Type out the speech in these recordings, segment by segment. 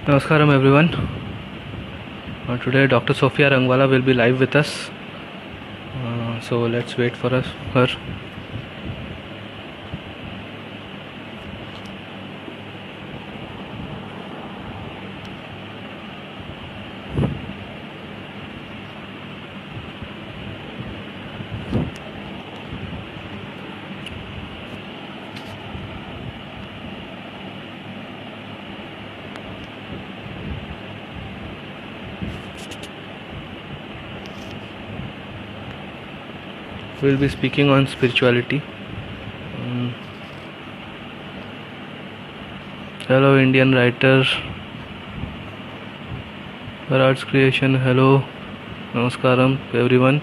Namaskaram everyone. Today Dr. Sophia Rangwala will be live with us. So let's wait for her. We'll be speaking on spirituality. Hello Indian writer, Virat's creation. Hello, Namaskaram everyone.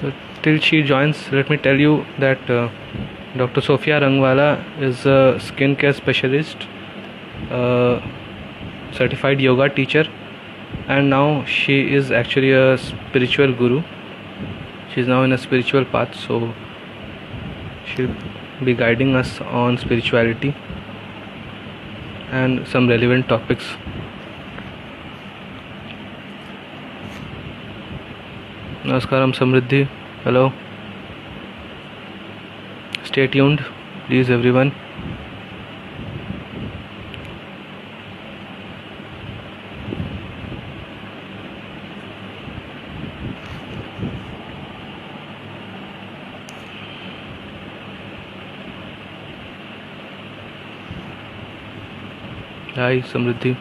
So till she joins, let me tell you that Dr. Sophia Rangwala is a skincare specialist, certified yoga teacher, and now she is actually a spiritual guru. She is now in a spiritual path, so she'll be guiding us on spirituality and some relevant topics. Namaskaram Samriddhi. Hello. Stay tuned, please everyone. Hi Samriddhi.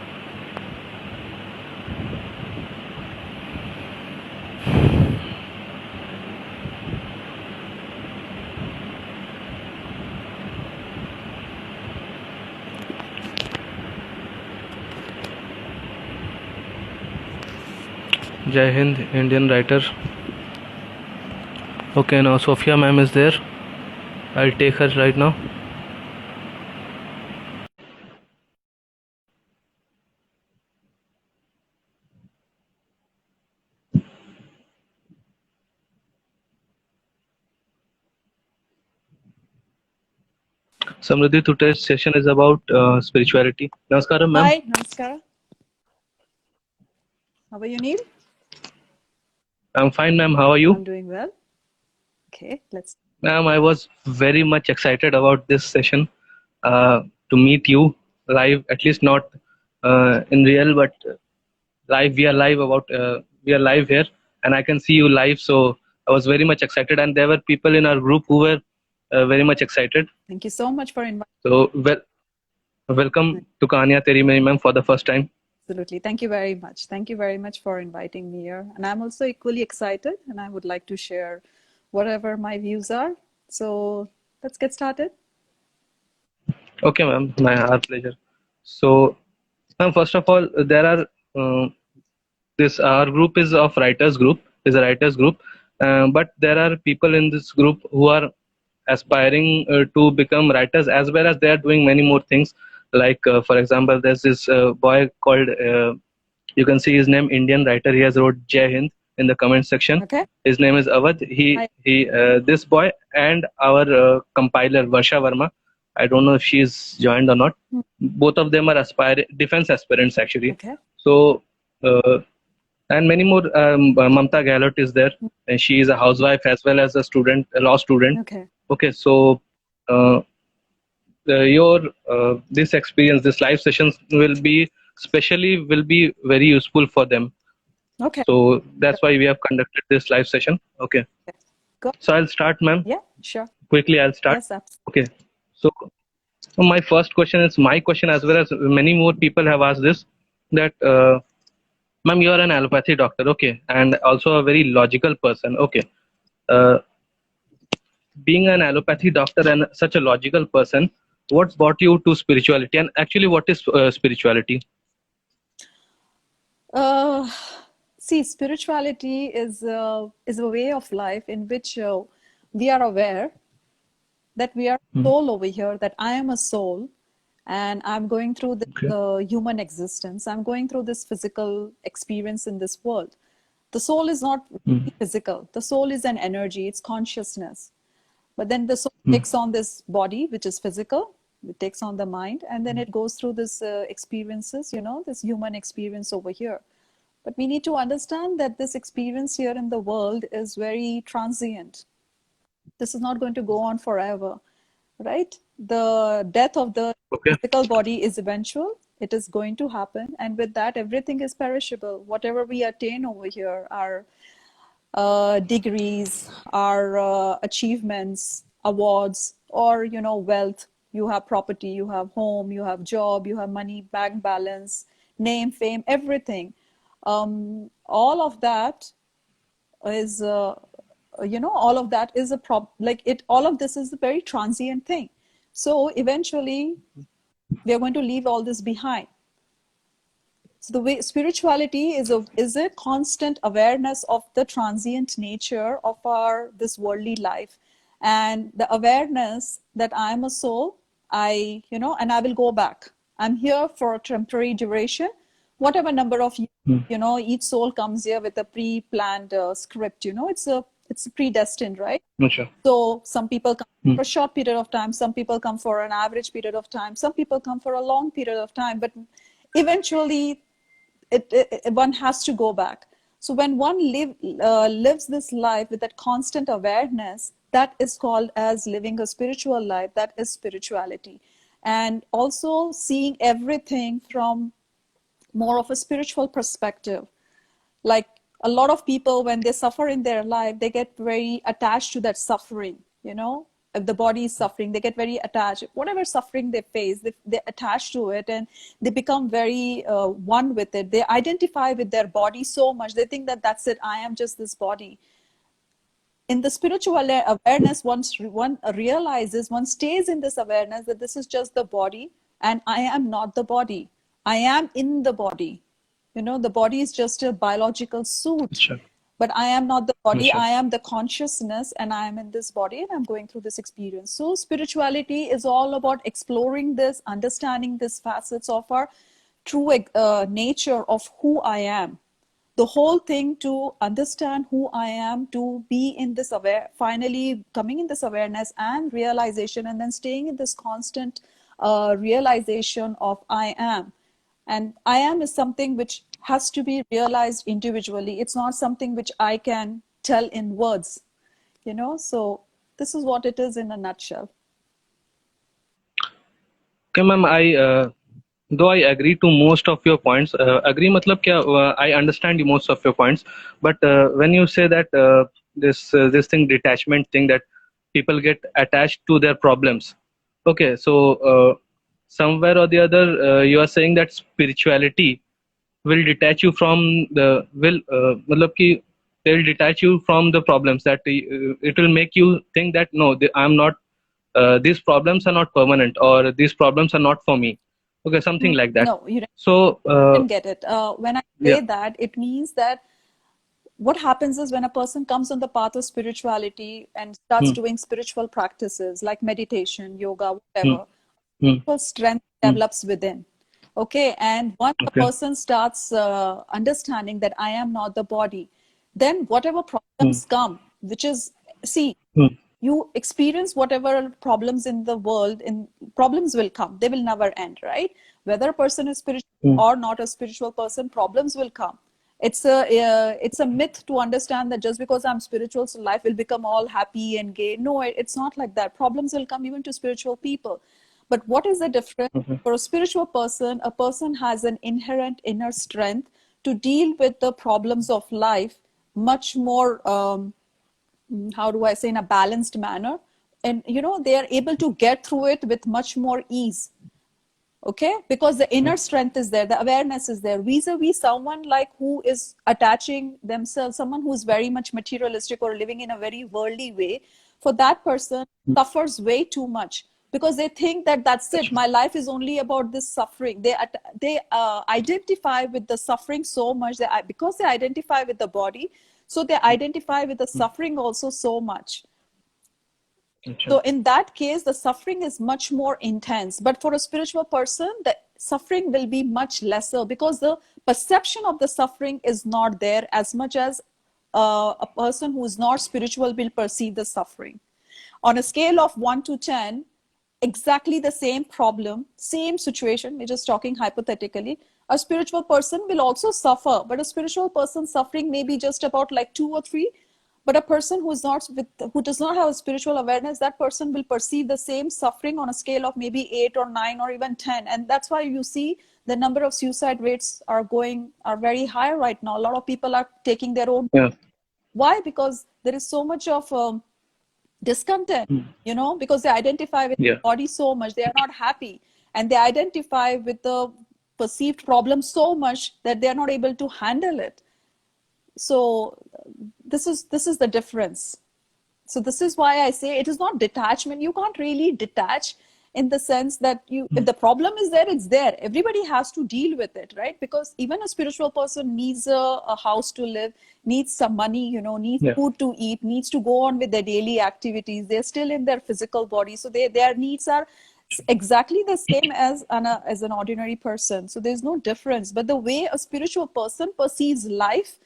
Jai Hind, Indian writer. Okay, now Sophia ma'am is there. I'll take her right now. Samriddhi, today's session is about spirituality. Namaskaram ma'am. Hi, Namaskara. How are you, Neil? I'm fine ma'am, how are you? I'm doing well. Okay, let's. Ma'am, I was very much excited about this session to meet you live, at least not in real, but live. We are live we are live here, and I can see you live. So I was very much excited, and there were people in our group who were very much excited. Thank you so much for inviting. So welcome to Kahaniyan Teri Meri ma'am for the first time. Absolutely. Thank you very much. Thank you very much for inviting me here. And I'm also equally excited, and I would like to share whatever my views are. So let's get started. Okay, ma'am. Our pleasure. So, ma'am, first of all, there are this our group is of writers group is a writers group, but there are people in this group who are aspiring to become writers as well as they are doing many more things. Like, for example, there's this boy called you can see his name, Indian writer. He has wrote Jai Hind in the comment section. Okay. His name is Awadh. This boy and our compiler Varsha Verma. I don't know if she's joined or not. Both of them are defense aspirants actually. Okay. So and many more. Mamta Gehlot is there, and she is a housewife as well as a student, a law student. Okay. Okay, so this experience, this live sessions will be very useful for them. Okay. So that's why we have conducted this live session. Okay. Go. So I'll start, ma'am. Yeah, sure. Quickly, I'll start. Yes, absolutely. Okay. So my first question is my question, as well as many more people have asked this, that ma'am, you are an allopathy doctor, okay, and also a very logical person, okay. uh, being an allopathy doctor and such a logical person, what brought you to spirituality? And actually, what is spirituality? Uh, See, spirituality is a way of life in which we are aware that we are Hmm. soul over here, that I am a soul, and I'm going through this Okay. human existence. I'm going through this physical experience in this world. The soul is not Hmm. really physical. The soul is an energy, it's consciousness. But then the soul Hmm. takes on this body, which is physical, it takes on the mind, and then it goes through this experiences, this human experience over here. But we need to understand that this experience here in the world is very transient. This is not going to go on forever, right? The death of the Okay. physical body is eventual. It is going to happen. And with that, everything is perishable. Whatever we attain over here, our degrees, our achievements, awards, or wealth. You have property, you have home, you have job, you have money, bank balance, name, fame, everything. All of that is all of that is a like it all of this is a very transient thing. So eventually we are going to leave all this behind. So the way spirituality is a constant awareness of the transient nature of our this worldly life, and the awareness that I am a soul, and I will go back. I'm here for a temporary duration, whatever number of years, Hmm. each soul comes here with a pre-planned script. It's predestined, right? Acha. So some people come Hmm. for a short period of time, some people come for an average period of time, some people come for a long period of time, but eventually one has to go back. So when one lives this life with that constant awareness, that is called as living a spiritual life. That is spirituality. And also seeing everything from more of a spiritual perspective. Like a lot of people, when they suffer in their life, they get very attached to that suffering. If the body is suffering, they get very attached. Whatever suffering they face, they attach to it, and they become very one with it. They identify with their body so much, they think that that's it, I am just this body. In the spiritual awareness, once one realizes, one stays in this awareness that this is just the body and I am not the body. I am in the body. The body is just a biological suit, Acha. but I am not the body. Acha. I am the consciousness, and I am in this body, and I'm going through this experience. So spirituality is all about exploring this, understanding these facets of our true nature of who I am. The whole thing, to understand who I am, to be in this finally coming in this awareness and realization, and then staying in this constant realization of I am. And I am is something which has to be realized individually. It's not something which I can tell in words. So this is what it is in a nutshell. Okay, ma'am. Though I agree to most of your points, agree matlab kya? I understand most of your points, but when you say that this thing, detachment thing, that people get attached to their problems. Okay, so somewhere or the other, you are saying that spirituality will detach you from the matlab ki they'll detach you from the problems, that it will make you think that no, I'm not, these problems are not permanent, or these problems are not for me. Okay, something like that. No, you So didn't get it. When I yeah. say that, it means that what happens is when a person comes on the path of spirituality and starts Hmm. doing spiritual practices like meditation, yoga, Hmm. whatever, Hmm. strength Hmm. develops within. Okay, and once a Okay. person starts understanding that I am not the body, then whatever Hmm. problems come, which is, see, Hmm. you experience whatever problems in the world, in problems will come, they will never end, right? Whether a person is spiritual Hmm. or not a spiritual person, problems will come. It's a myth to understand that just because I'm spiritual, so life will become all happy and gay. No, it's not like that. Problems will come even to spiritual people. But what is the difference? Okay. For a spiritual person, a person has an inherent inner strength to deal with the problems of life much more, how do I say, in a balanced manner. And they are able to get through it with much more ease. Okay, because the inner strength is there, the awareness is there, vis-a-vis someone like who is attaching themselves, someone who is very much materialistic or living in a very worldly way. For that person suffers way too much, because they think that that's it, my life is only about this suffering. They identify with the suffering so much that because they identify with the body, so they identify with the suffering also so much. So in that case, the suffering is much more intense. But for a spiritual person, the suffering will be much lesser, because the perception of the suffering is not there as much as a person who is not spiritual will perceive the suffering. On a scale of 1 to 10, exactly the same problem, same situation, we're just talking hypothetically, a spiritual person will also suffer, but a spiritual person's suffering may be just about like 2 or 3. But a person who does not have a spiritual awareness, that person will perceive the same suffering on a scale of maybe 8 or 9 or even 10. And that's why you see the number of suicide rates are very high right now. A lot of people are taking their own. Yeah. Why? Because there is so much of discontent, because they identify with the body so much, they are not happy, and they identify with the perceived problem so much that they are not able to handle it. So this is the difference. So this is why I say it is not detachment. You can't really detach, in the sense that if the problem is there, it's there. Everybody has to deal with it, right? Because even a spiritual person needs a house to live, needs some money, needs food to eat, needs to go on with their daily activities. They're still in their physical body, so their needs are exactly the same as an ordinary person. So there's no difference. But the way a spiritual person perceives life,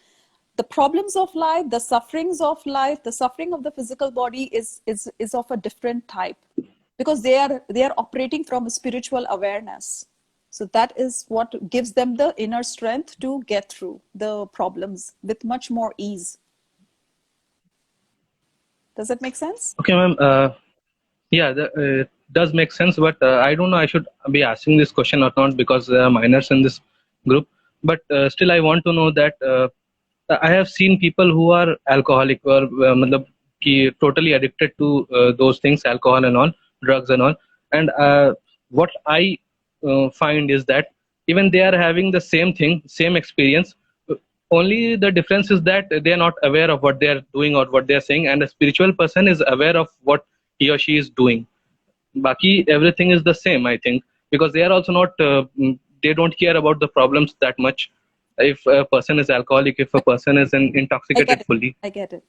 the problems of life, the sufferings of life, the suffering of the physical body is of a different type, because they are operating from a spiritual awareness. So that is what gives them the inner strength to get through the problems with much more ease. Does that make sense? Okay, ma'am. Yeah, it does make sense, but I don't know I should be asking this question or not, because there are minors in this group. But still, I want to know that I have seen people who are alcoholic or totally addicted to those things, alcohol and all, drugs and all. And what I find is that even they are having the same thing, same experience. Only the difference is that they are not aware of what they are doing or what they are saying, and a spiritual person is aware of what he or she is doing. Baki, everything is the same, I think, because they are also not, they don't care about the problems that much. If a person is alcoholic, if a person is intoxicated fully. I get it.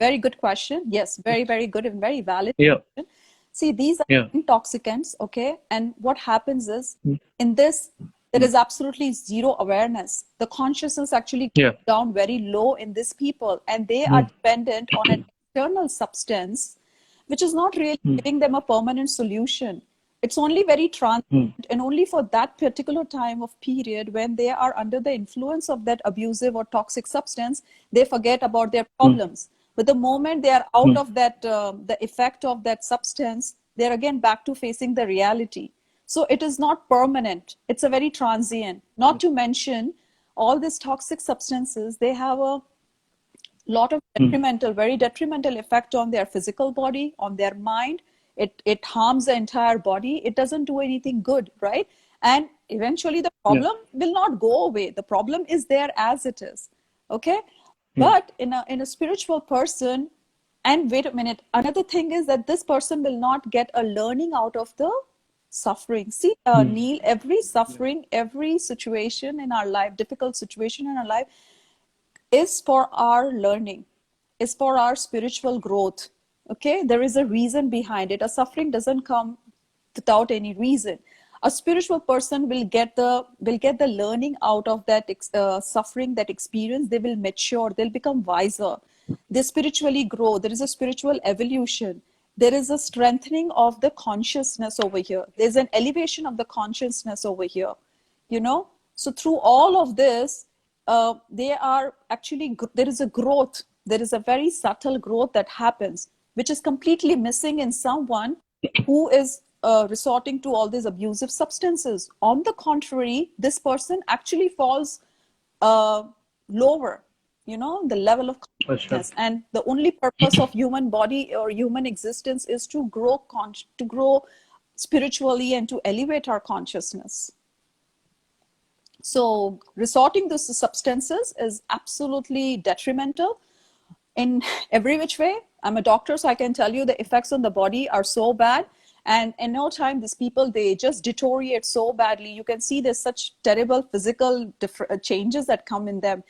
Very good question. Yes, very, very good and very valid Yeah. question. See, these are intoxicants, okay? And what happens is, in this, there is absolutely zero awareness. The consciousness actually goes down very low in these people, and they are dependent on an external substance, which is not really giving them a permanent solution. It's only very transient, and only for that particular time of period when they are under the influence of that abusive or toxic substance, they forget about their problems. But the moment they are out of that, the effect of that substance, they're again back to facing the reality. So it is not permanent. It's a very transient. Not to mention, all these toxic substances, they have a lot of very detrimental effect on their physical body, on their mind. It harms the entire body. It doesn't do anything good, right? And eventually the problem will not go away. The problem is there as it is. Okay. But in a spiritual person, and wait a minute, another thing is that this person will not get a learning out of the suffering. See, Neil, every suffering, every situation in our life, difficult situation in our life, is for our learning, is for our spiritual growth. Okay, there is a reason behind it. A suffering doesn't come without any reason. A spiritual person will get the learning out of that suffering, that experience. They will mature, they'll become wiser, they spiritually grow. There is a spiritual evolution. There is a strengthening of the consciousness over here. There's an elevation of the consciousness over here, so through all of this, there is a growth. There is a very subtle growth that happens, which is completely missing in someone who is resorting to all these abusive substances. On the contrary, this person actually falls lower, the level of consciousness. And the only purpose of human body or human existence is to grow spiritually and to elevate our consciousness. So resorting to substances is absolutely detrimental in every which way. I'm a doctor, so I can tell you the effects on the body are so bad. And in no time, these people, they just deteriorate so badly. You can see there's such terrible physical changes that come in them.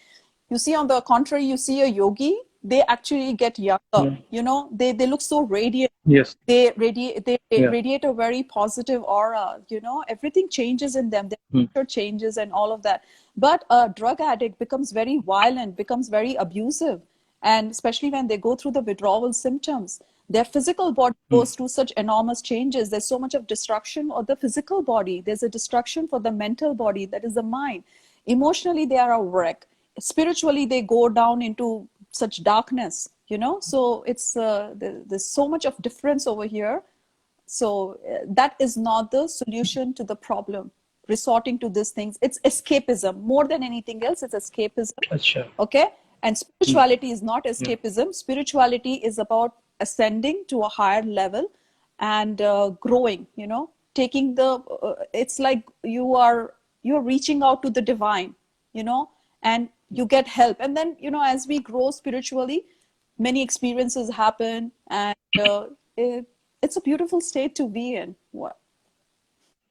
You see, on the contrary, you see a yogi, they actually get younger. You know, they look so radiant. Yes. They radiate a very positive aura. You know, everything changes in them. Their nature changes and all of that. But a drug addict becomes very violent, becomes very abusive. And especially when they go through the withdrawal symptoms, their physical body goes through such enormous changes. There's so much of destruction of the physical body. There's a destruction for the mental body, that is the mind. Emotionally, they are a wreck. Spiritually, they go down into such darkness, you know. So it's there's so much of difference over here. So that is not the solution to the problem. Resorting to these things, it's escapism more than anything else. It's escapism. Achha. Okay. And spirituality is not escapism. Spirituality is about ascending to a higher level and growing, you know, taking the, it's like you're reaching out to the divine, you know, and you get help. And then, you know, as we grow spiritually, many experiences happen, and it's a beautiful state to be in. What?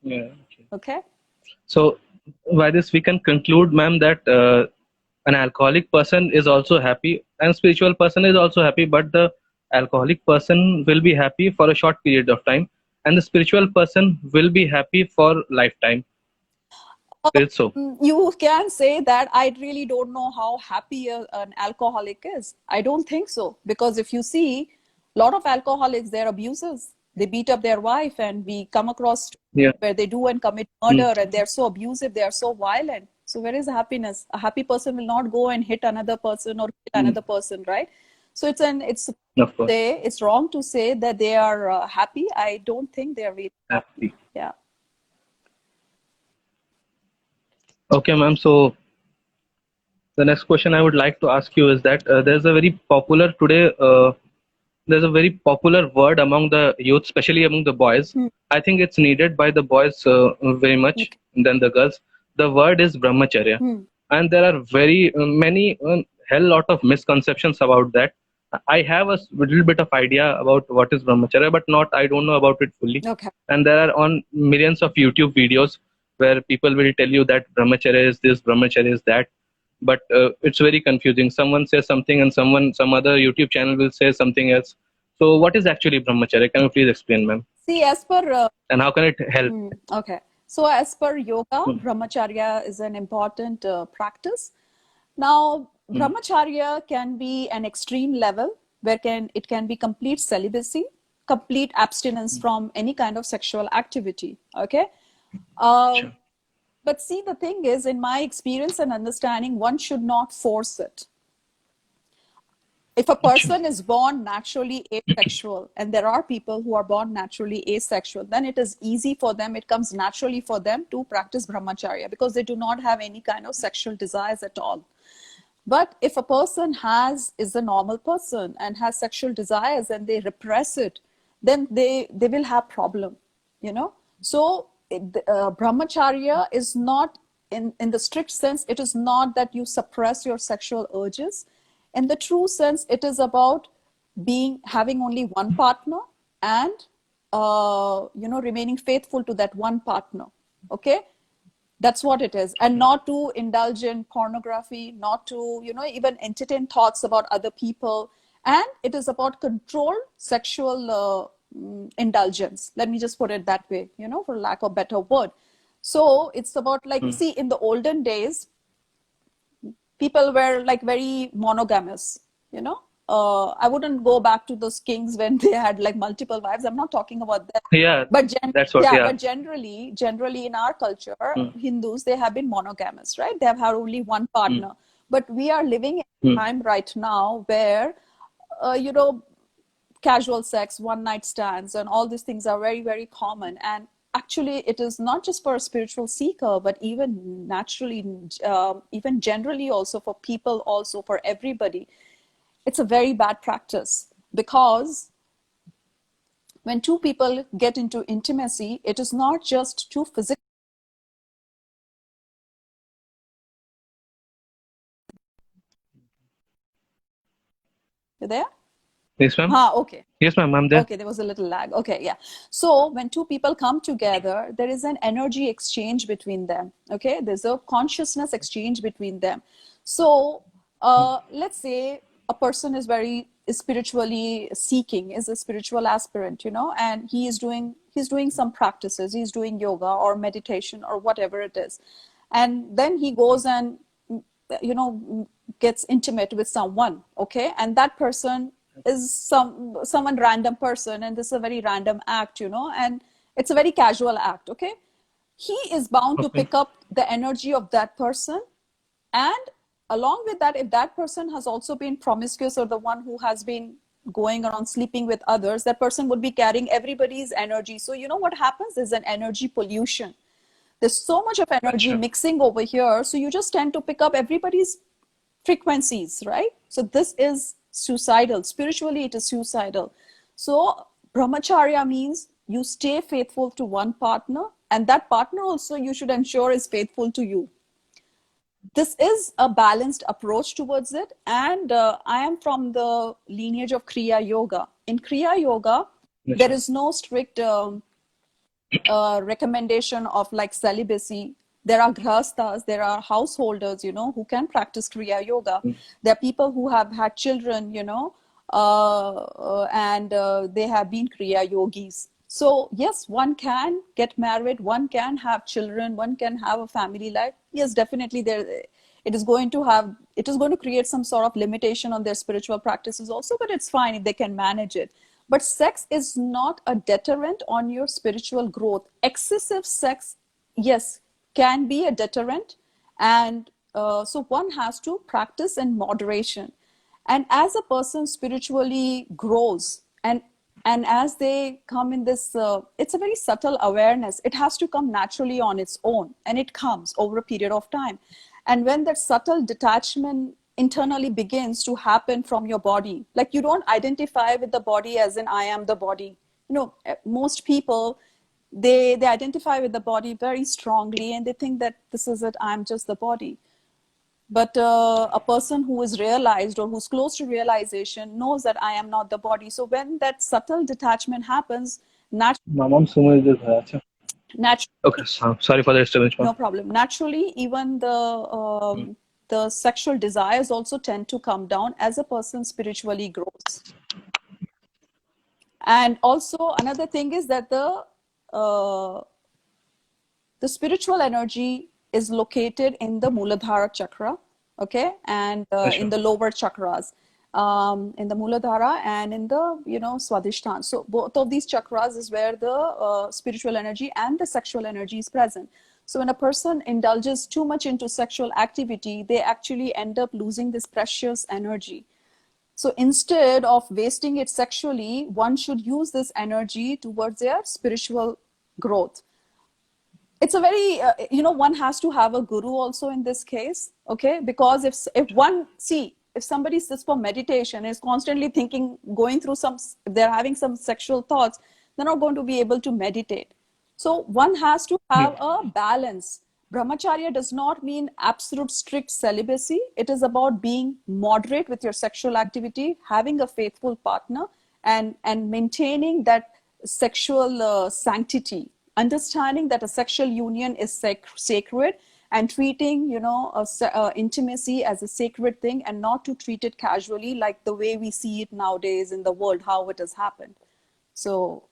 Yeah. Okay. So by this we can conclude, ma'am, that an alcoholic person is also happy and spiritual person is also happy, but the alcoholic person will be happy for a short period of time and the spiritual person will be happy for lifetime. Is it so? You can say that. I really don't know how happy an alcoholic is. I don't think so, because if you see a lot of alcoholics, they're abusers. They beat up their wife, and we come across where they do and commit murder, and they're so abusive, they are so violent. So where is the happiness? A happy person will not go and hit another person or kill another person, right? So it's wrong to say that they are happy. I don't think they're really happy. Yeah. Okay, ma'am. So the next question I would like to ask you is that there's a very popular today. There's a very popular word among the youth, especially among the boys. I think it's needed by the boys very much than the girls. The word is brahmacharya, and there are very many hell lot of misconceptions about that. I have a little bit of idea about what is brahmacharya, but I don't know about it fully. Okay. And there are on millions of YouTube videos where people will tell you that brahmacharya is this, brahmacharya is that, but it's very confusing. Someone says something and some other YouTube channel will say something else. So what is actually brahmacharya? Can you please explain, ma'am? See, as per and how can it help? Okay. So as per yoga, brahmacharya is an important practice. Now, brahmacharya can be an extreme level where it can be complete celibacy, complete abstinence from any kind of sexual activity. Okay. Sure. But see, the thing is, in my experience and understanding, one should not force it. If a person is born naturally asexual, and there are people who are born naturally asexual, then it is easy for them, it comes naturally for them to practice brahmacharya because they do not have any kind of sexual desires at all. But if a person is a normal person and has sexual desires and they repress it, then they will have problem, you know. So brahmacharya is not, in the strict sense, it is not that you suppress your sexual urges. In the true sense, it is about having only one partner and remaining faithful to that one partner. Okay, that's what it is, and not to indulge in pornography, not to even entertain thoughts about other people. And it is about controlled sexual indulgence. Let me just put it that way, for lack of a better word. So it's about see, in the olden days, people were like very monogamous, I wouldn't go back to those kings when they had like multiple wives. I'm not talking about that. Yeah, but but generally in our culture, Hindus, they have been monogamous, right? They have had only one partner. But we are living in a time right now where, casual sex, one-night stands, and all these things are very, very common. And actually, it is not just for a spiritual seeker, but even naturally, even generally also for people, also for everybody. It's a very bad practice because when two people get into intimacy, it is not just two physical. You there? Yes, ma'am. Okay. Yes, ma'am. I'm there. Okay, there was a little lag. Okay, yeah. So when two people come together, there is an energy exchange between them. Okay, there's a consciousness exchange between them. So let's say a person is very spiritually seeking, is a spiritual aspirant, and he's doing some practices, he's doing yoga or meditation or whatever it is, and then he goes and gets intimate with someone, okay, and that person is someone random person, and this is a very random act, and it's a very casual act, okay. He is bound to Okay. pick up the energy of that person, and along with that, if that person has also been promiscuous or the one who has been going around sleeping with others, that person would be carrying everybody's energy. So what happens is an energy pollution. There's so much of energy Gotcha. mixing over here, so you just tend to pick up everybody's frequencies, right? So this is suicidal. Spiritually, it is suicidal. So brahmacharya means you stay faithful to one partner, and that partner also you should ensure is faithful to you. This is a balanced approach towards it, and I am from the lineage of Kriya Yoga. In Kriya Yoga, Yes, there ma'am. is no strict recommendation of like celibacy. There are grahasthas, there are householders, who can practice Kriya Yoga. There are people who have had children, and they have been Kriya Yogis. So yes, one can get married, one can have children, one can have a family life. Yes, definitely it is going to create some sort of limitation on their spiritual practices also, but it's fine if they can manage it. But sex is not a deterrent on your spiritual growth. Excessive sex, yes, can be a deterrent. And so one has to practice in moderation. And as a person spiritually grows, and as they come in this, it's a very subtle awareness. It has to come naturally on its own, and it comes over a period of time. And when that subtle detachment internally begins to happen from your body, like you don't identify with the body as in I am the body. Most people, they identify with the body very strongly, and they think that this is it, I'm just the body. But a person who is realized or who's close to realization knows that I am not the body. So when that subtle detachment happens, Mom, naturally, okay, sorry for the disturbance, ma'am. no problem. Naturally, even the sexual desires also tend to come down as a person spiritually grows. And also another thing is that the spiritual energy is located in the Muladhara chakra, okay, and Yes, in ma'am. the lower chakras, in the Muladhara and in the Swadhisthana. So both of these chakras is where the spiritual energy and the sexual energy is present. So when a person indulges too much into sexual activity, they actually end up losing this precious energy. So instead of wasting it sexually, one should use this energy towards their spiritual growth. It's a very one has to have a guru also in this case, okay, because if somebody sits for meditation, is constantly thinking, going through if they're having some sexual thoughts, they're not going to be able to meditate. So one has to have a balance. Brahmacharya does not mean absolute strict celibacy. It is about being moderate with your sexual activity, having a faithful partner, and maintaining that sexual sanctity, understanding that a sexual union is sacred, and treating intimacy as a sacred thing, and not to treat it casually like the way we see it nowadays in the world, how it has happened. So,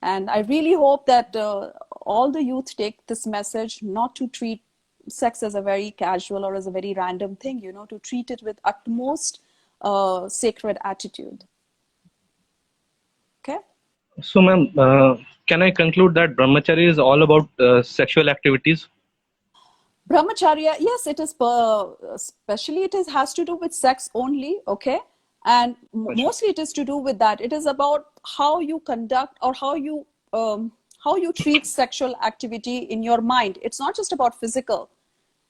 and I really hope that all the youth take this message, not to treat sex as a very casual or as a very random thing, to treat it with utmost sacred attitude. Okay. So, ma'am, can I conclude that brahmacharya is all about sexual activities? Brahmacharya, yes, it is, especially it has to do with sex only, okay? And Gotcha. mostly it is to do with that. It is about how you conduct or how you treat sexual activity in your mind. It's not just about physical,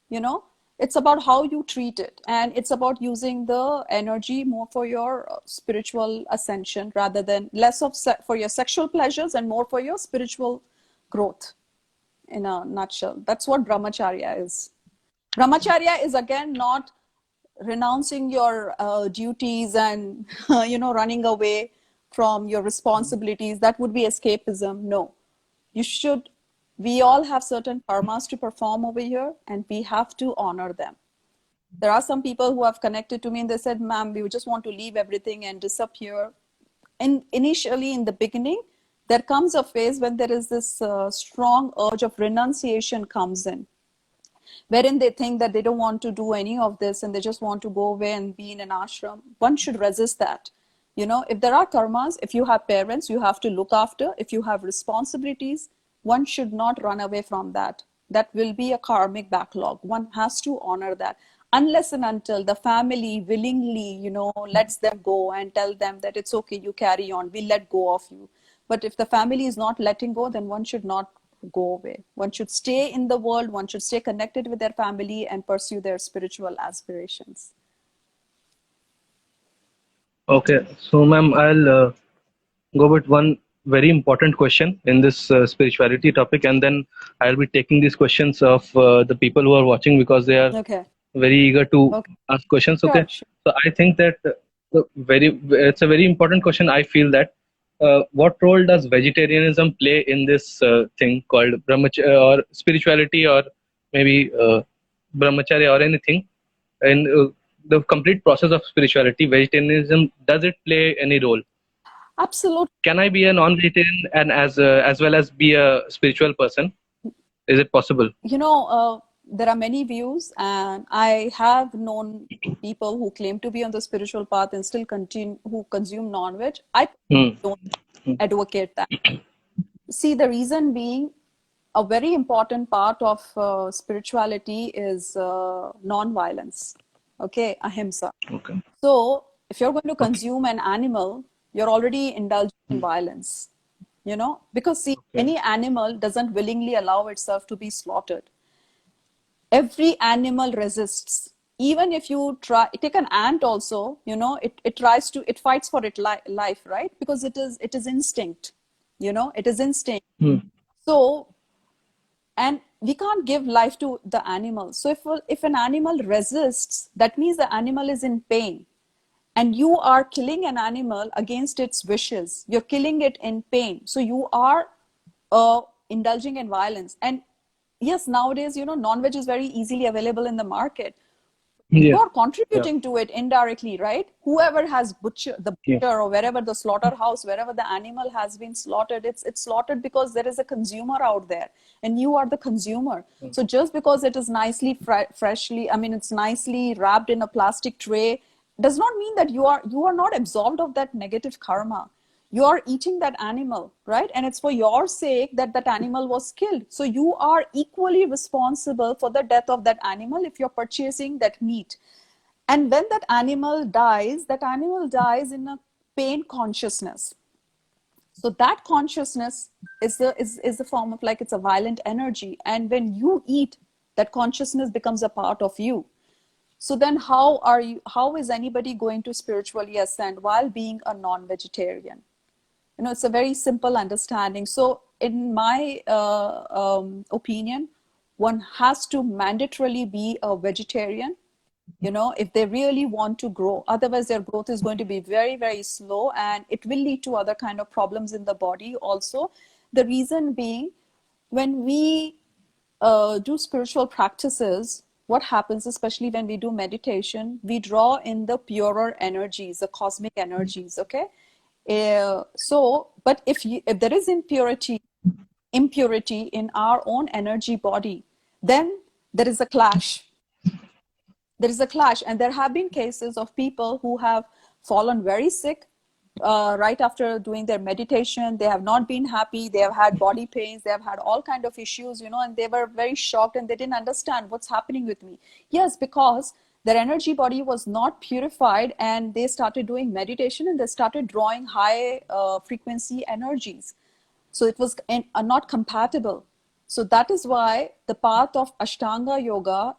you know? It's about how you treat it, and it's about using the energy more for your spiritual ascension, rather than less of for your sexual pleasures and more for your spiritual growth. In a nutshell, that's what brahmacharya is. Brahmacharya is again not renouncing your duties and running away from your responsibilities. That would be escapism. No, you should. We all have certain karmas to perform over here, and we have to honor them. There are some people who have connected to me and they said, ma'am, we just want to leave everything and disappear. And initially, in the beginning, there comes a phase when there is this strong urge of renunciation comes in, wherein they think that they don't want to do any of this and they just want to go away and be in an ashram. One should resist that. If there are karmas, if you have parents, you have to look after. If you have responsibilities, one should not run away from that. That will be a karmic backlog. One has to honor that. Unless and until the family willingly, lets them go and tell them that it's okay, you carry on, we let go of you. But if the family is not letting go, then one should not go away. One should stay in the world, one should stay connected with their family and pursue their spiritual aspirations. Okay, so ma'am, I'll go with one very important question in this spirituality topic, and then I'll be taking these questions of the people who are watching, because they are Okay. very eager to Okay. ask questions. Sure, Okay, sure. so I think that it's a very important question. I feel that what role does vegetarianism play in this thing called brahmacharya or spirituality, or maybe brahmacharya or anything in the complete process of spirituality? Vegetarianism, does it play any role? Absolutely. Can I be a non-vegetarian and as well as be a spiritual person? Is it possible? There are many views, and I have known people who claim to be on the spiritual path and still continue who consume non-veg. I don't advocate that. See, the reason being, a very important part of spirituality is non-violence. Okay, ahimsa. Okay. So if you're going to consume an animal, you're already indulging in violence. Because see, any animal doesn't willingly allow itself to be slaughtered. Every animal resists. Even if you take an ant also, it fights for its life, right? Because it is instinct. It is instinct. So, and we can't give life to the animal. So if an animal resists, that means the animal is in pain. And you are killing an animal against its wishes. You're killing it in pain. So you are indulging in violence. And yes, nowadays, non-veg is very easily available in the market. Yeah. You're contributing to it indirectly, right? Whoever has butcher or wherever the slaughterhouse, wherever the animal has been slaughtered, it's slaughtered because there is a consumer out there, and you are the consumer. So just because it is nicely it's nicely wrapped in a plastic tray, does not mean that you are not absolved of that negative karma. You are eating that animal, right? And it's for your sake that animal was killed. So you are equally responsible for the death of that animal if you're purchasing that meat. And when that animal dies in a pain consciousness. So that consciousness is a form of, like, it's a violent energy. And when you eat, that consciousness becomes a part of you. So then how is anybody going to spiritually ascend while being a non-vegetarian? It's a very simple understanding. So in my opinion, one has to mandatorily be a vegetarian, if they really want to grow. Otherwise, their growth is going to be very, very slow, and it will lead to other kind of problems in the body also. The reason being, when we do spiritual practices, what happens, especially when we do meditation, we draw in the purer energies, the cosmic energies, okay? But if there is impurity in our own energy body, then there is a clash. There is a clash, and there have been cases of people who have fallen very sick right after doing their meditation. They have not been happy. They have had body pains. They have had all kind of issues, and they were very shocked, and they didn't understand what's happening with me. Yes, because their energy body was not purified, and they started doing meditation, and they started drawing high frequency energies. So it was not compatible. So that is why the path of Ashtanga yoga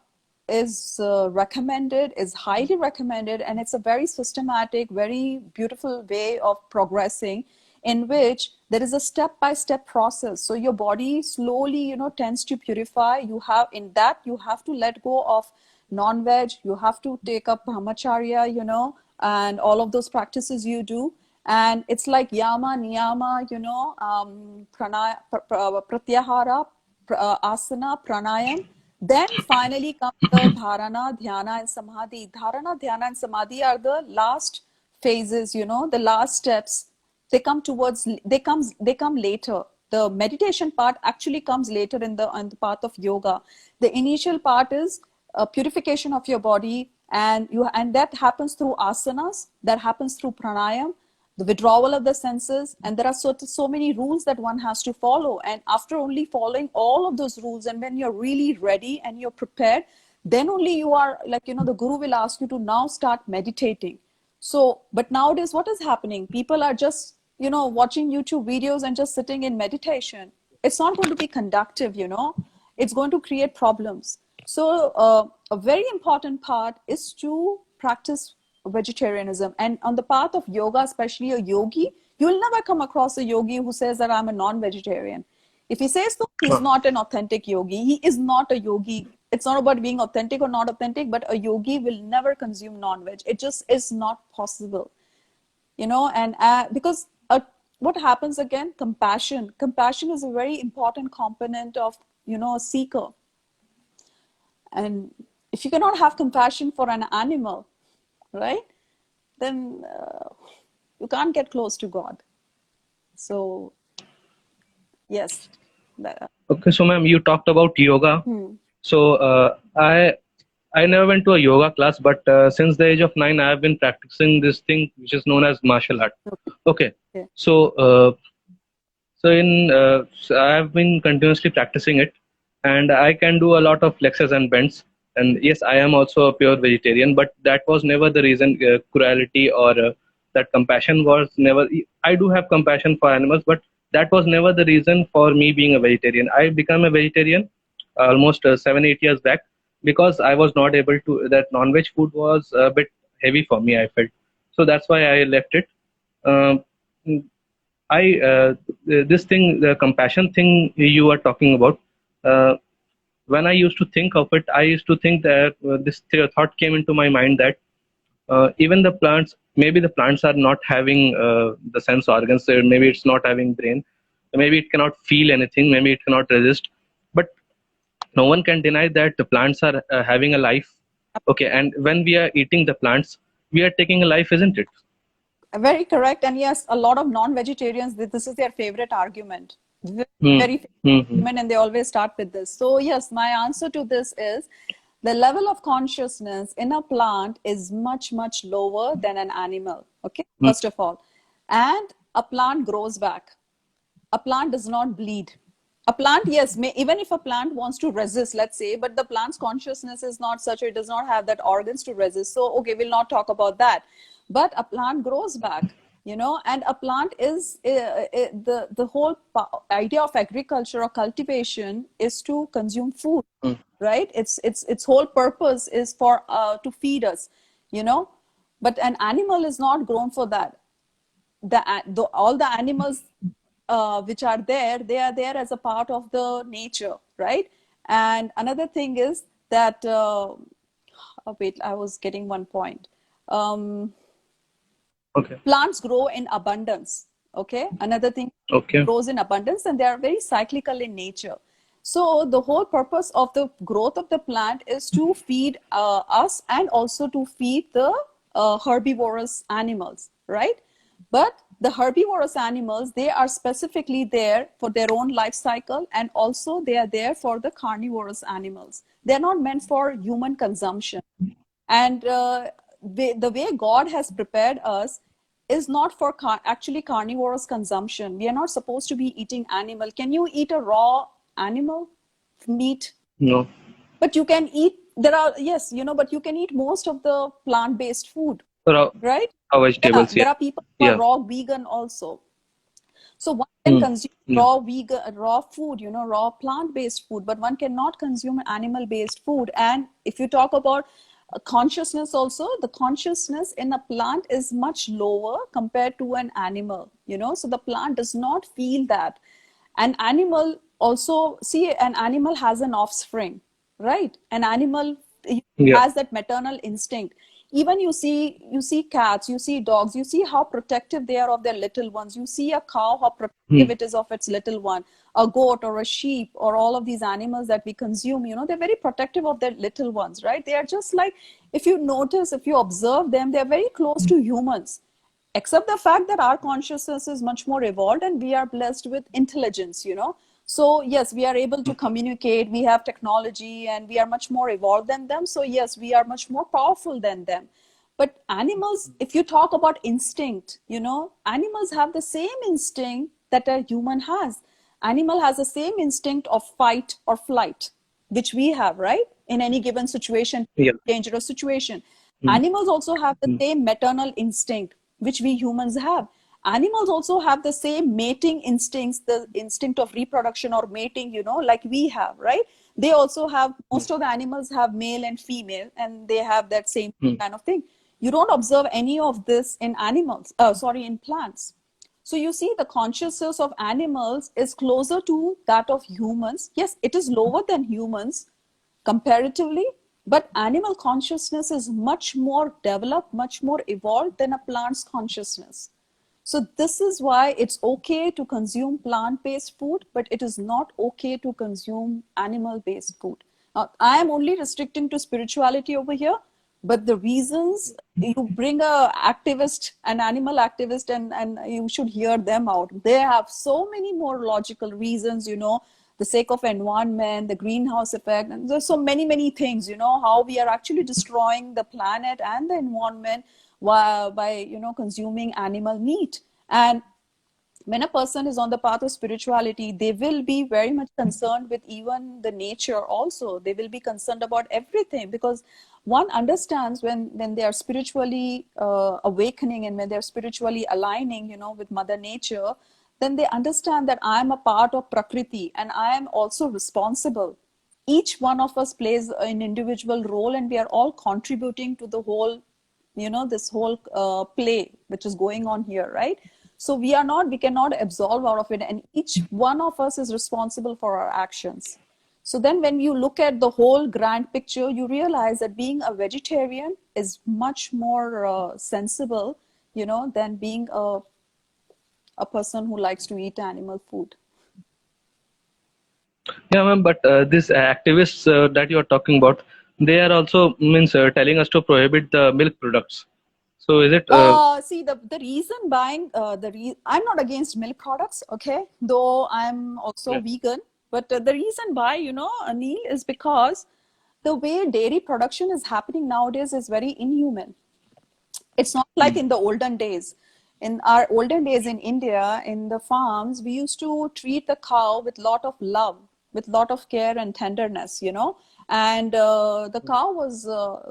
is recommended, is highly recommended, and it's a very systematic, very beautiful way of progressing, in which there is a step-by-step process. So your body slowly, tends to purify. You have in that you have to let go of non-veg. You have to take up brahmacharya, and all of those practices you do. And it's like yama, niyama, pratyahara, asana, pranayam. Then finally comes the dharana, dhyana, and samadhi. Dharana, dhyana, and samadhi are the last phases, the last steps. They come later. The meditation part actually comes later in the path of yoga. The initial part is purification of your body, and that happens through asanas, that happens through pranayam, the withdrawal of the senses, and there are so many rules that one has to follow. And after only following all of those rules, and when you're really ready and you're prepared, then only you are the guru will ask you to now start meditating. So, but nowadays what is happening? People are just watching YouTube videos and just sitting in meditation. It's not going to be conductive. It's going to create problems. So a very important part is to practice vegetarianism. And on the path of yoga, especially a yogi, you will never come across a yogi who says that I'm a non-vegetarian. If he says so, he's not an authentic yogi. He is not a yogi. It's not about being authentic or not authentic, but a yogi will never consume non-veg. It just is not possible, and because what happens again? Compassion. Compassion is a very important component of, a seeker. And if you cannot have compassion for an animal, right, then you can't get close to God. So, yes. Okay, so ma'am, you talked about yoga. So I never went to a yoga class, but since the age of 9, I have been practicing this thing which is known as martial art. Okay. So I have been continuously practicing it, and I can do a lot of flexes and bends. And yes, I am also a pure vegetarian, but that was never the reason. Cruelty or that compassion was never. I do have compassion for animals, but that was never the reason for me being a vegetarian. I became a vegetarian almost 7-8 years back, because I was not able to. That non-veg food was a bit heavy for me, I felt. So that's why I left it. This thing, the compassion thing you are talking about. When I used to think of it, I used to think that this thought came into my mind that even the plants, maybe the plants are not having the sense organs. Maybe it's not having brain. Maybe it cannot feel anything. Maybe it cannot resist. But no one can deny that the plants are having a life. Okay, and when we are eating the plants, we are taking a life, isn't it? Very correct. And yes, a lot of non-vegetarians, this is their favorite argument. Very favorite argument, and they always start with this. So yes, my answer to this is the level of consciousness in a plant is much, much lower than an animal. Okay, first of all. And a plant grows back. A plant does not bleed. A plant, yes, even if a plant wants to resist, let's say, but the plant's consciousness is not such, or it does not have that organs to resist. So, okay, we'll not talk about that. But a plant grows back, and a plant is the whole idea of agriculture or cultivation is to consume food, right? Its whole purpose is for to feed us, But an animal is not grown for that. All the animals which are there, they are there as a part of the nature, right? And another thing is that wait, I was getting one point. Okay. Plants grow in abundance. Okay, another thing, grows in abundance, and they are very cyclical in nature. So the whole purpose of the growth of the plant is to feed us, and also to feed the herbivorous animals, right? But the herbivorous animals, they are specifically there for their own life cycle, and also they are there for the carnivorous animals. They're not meant for human consumption. And the way God has prepared us is not for actually carnivorous consumption. We are not supposed to be eating animal. Can you eat a raw animal meat? No. But you can eat, yes, but you can eat most of the plant-based food, right? Vegetables, There are people who are raw vegan also. So one can Mm. consume Yeah. raw vegan, raw food, raw plant-based food, but one cannot consume animal-based food. And if you talk about consciousness also, the consciousness in a plant is much lower compared to an animal, so the plant does not feel that. An animal also, see, an animal has an offspring, right? An animal Yeah. has that maternal instinct. Even you see cats, you see dogs, you see how protective they are of their little ones. You see a cow, how protective Mm. it is of its little one. A goat or a sheep or all of these animals that we consume, they're very protective of their little ones, right? They are just like, if you notice, if you observe them, they're very close to humans, except the fact that our consciousness is much more evolved and we are blessed with intelligence, so yes, we are able to communicate, we have technology, and we are much more evolved than them. So yes, we are much more powerful than them. But animals, if you talk about instinct, animals have the same instinct that a human has. Animal has the same instinct of fight or flight, which we have, right? In any given situation, Yeah. dangerous situation. Mm. Animals also have the Mm. same maternal instinct, which we humans have. Animals also have the same mating instincts, the instinct of reproduction or mating, like we have, right? They also have, Mm. most of the animals have male and female, and they have that same Mm. kind of thing. You don't observe any of this in animals, sorry, in plants. So you see, the consciousness of animals is closer to that of humans. Yes, it is lower than humans comparatively, but animal consciousness is much more developed, much more evolved than a plant's consciousness. So this is why it's okay to consume plant-based food, but it is not okay to consume animal-based food. Now, I am only restricting to spirituality over here, but the reasons, you bring a activist, an animal activist, and you should hear them out. They have so many more logical reasons, the sake of environment, the greenhouse effect, and there's so many things, how we are actually destroying the planet and the environment by consuming animal meat. And when a person is on the path of spirituality, they will be very much concerned with even the nature also. They will be concerned about everything, because one understands, when they are spiritually awakening, and when they're spiritually aligning, with Mother Nature, then they understand that I am a part of Prakriti and I am also responsible. Each one of us plays an individual role, and we are all contributing to the whole, this whole play which is going on here, right? So we cannot absolve out of it, and each one of us is responsible for our actions. So then when you look at the whole grand picture, you realize that being a vegetarian is much more sensible, than being a person who likes to eat animal food. Yeah, ma'am. But these activists that you are talking about, they are also means telling us to prohibit the milk products. So is it? See, the reason buying I'm not against milk products, okay, though I'm also Yeah. vegan. But the reason why, Anil, is because the way dairy production is happening nowadays is very inhuman. It's not like Mm. in the olden days. In our olden days in India, in the farms, we used to treat the cow with lot of love, with lot of care and tenderness, and the cow was,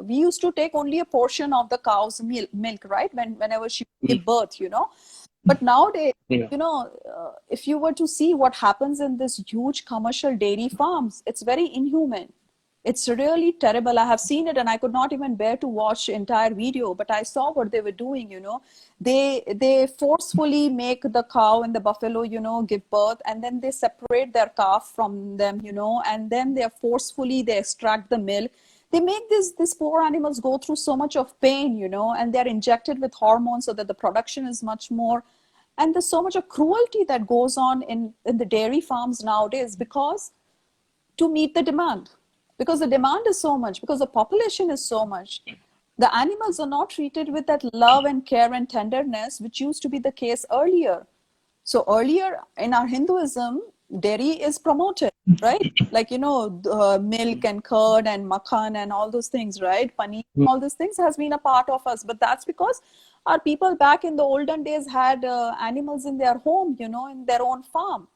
we used to take only a portion of the cow's milk, right, whenever she Mm. gave birth, but nowadays, Yeah. if you were to see what happens in this huge commercial dairy farms, it's very inhuman. It's really terrible. I have seen it and I could not even bear to watch entire video, but I saw what they were doing, They forcefully make the cow and the buffalo, give birth, and then they separate their calf from them, and then they extract the milk. They make these poor animals go through so much of pain, and they're injected with hormones so that the production is much more. And there's so much of cruelty that goes on in the dairy farms nowadays, because to meet the demand, because the demand is so much, because the population is so much, the animals are not treated with that love and care and tenderness which used to be the case earlier. So earlier in our Hinduism, dairy is promoted, right? Like, milk and curd and makhan and all those things, right? Paneer, Mm. all these things has been a part of us. But that's because our people back in the olden days had animals in their home, in their own farm.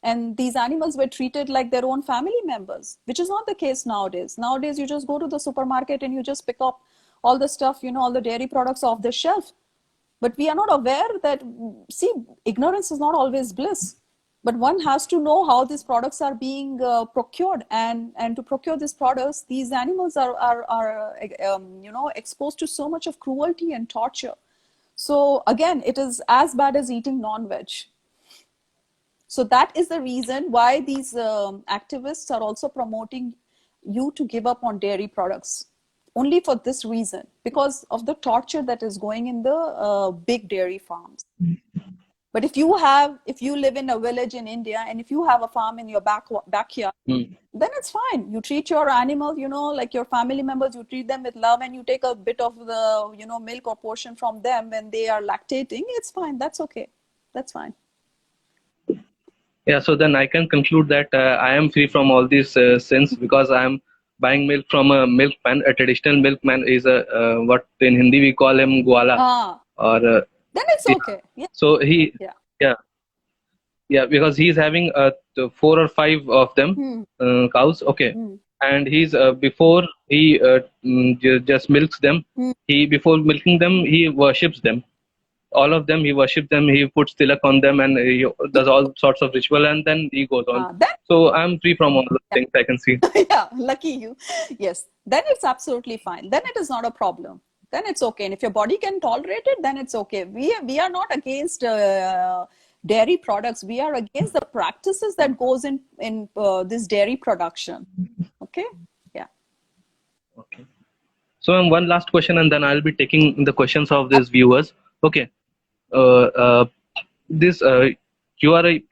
And these animals were treated like their own family members, which is not the case nowadays. Nowadays, you just go to the supermarket and you just pick up all the stuff, all the dairy products off the shelf. but we are not aware that, see, ignorance is not always bliss, but one has to know how these products are being procured, and to procure these products, these animals are exposed to so much of cruelty and torture. So again, it is as bad as eating non-veg. So that is the reason why these activists are also promoting you to give up on dairy products, only for this reason, because of the torture that is going in the big dairy farms. But if you live in a village in India, and if you have a farm in your backyard, then it's fine. You treat your animals, like your family members, you treat them with love, and you take a bit of the, milk or portion from them when they are lactating. It's fine. That's okay. That's fine. Yeah, so then I can conclude that I am free from all these sins, because I am buying milk from a milkman. A traditional milkman is what in Hindi we call him gwala. Or then it's okay. Yeah. So yeah, because he's having 4 or 5 of them cows. Okay, and he's before he just milks them. Before milking them, he worships them. All of them, he worships them. He puts tilak on them, and he does all sorts of ritual, and then he goes on. So I'm free from all those things, I can see. Yeah, lucky you. Yes, then it's absolutely fine. Then it is not a problem. Then it's okay. And if your body can tolerate it, then it's okay. We are not against dairy products. We are against the practices that goes in this dairy production. Okay. Yeah. Okay. So one last question, and then I'll be taking the questions of these viewers. Okay. You are a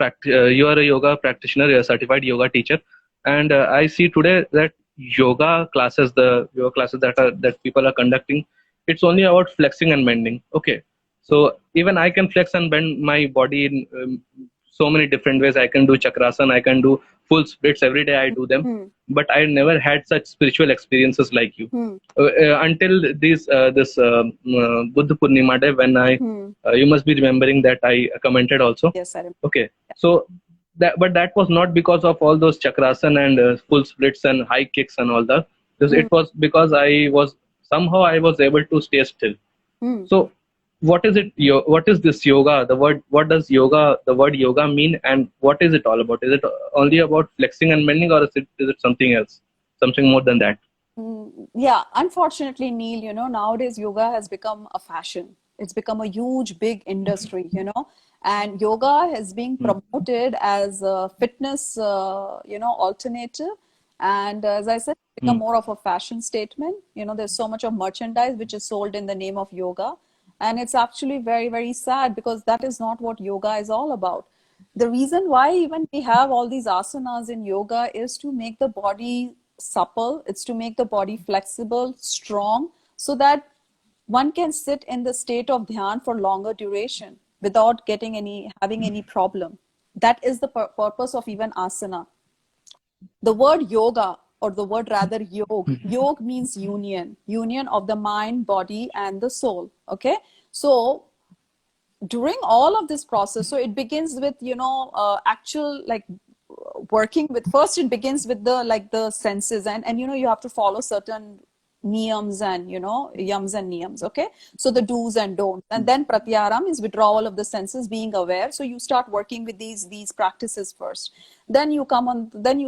yoga practitioner, you're a certified yoga teacher, and I see today that the yoga classes that people are conducting, it's only about flexing and bending. Okay, so even I can flex and bend my body in so many different ways. I can do chakrasana, I can do full splits every day. I do them, but I never had such spiritual experiences like you until this Buddha Purnima day, when you must be remembering that I commented also. Yes, I remember. Okay, so that was not because of all those chakrasana and full splits and high kicks and all that. It was because I was able to stay still. So what is it? What is this yoga? What does the word yoga mean, and what is it all about? Is it only about flexing and bending, or is it something else, something more than that? Yeah, unfortunately, Neil, nowadays yoga has become a fashion. It's become a huge, big industry, and yoga has been promoted as a fitness, alternative. And as I said, it's become more of a fashion statement. There's so much of merchandise which is sold in the name of yoga. And it's actually very, very sad, because that is not what yoga is all about. The reason why even we have all these asanas in yoga is to make the body supple. It's to make the body flexible, strong, so that one can sit in the state of dhyan for longer duration without having any problem. That is the purpose of even asana. The word yoga, or the word rather yog means union of the mind, body, and the soul. Okay, so during all of this process, so it begins with actual working with, first it begins with the senses, and you have to follow certain niyams and yams and niyams. Okay, so the do's and don'ts, and then pratyaram is withdrawal of the senses, being aware. So you start working with these practices first, then you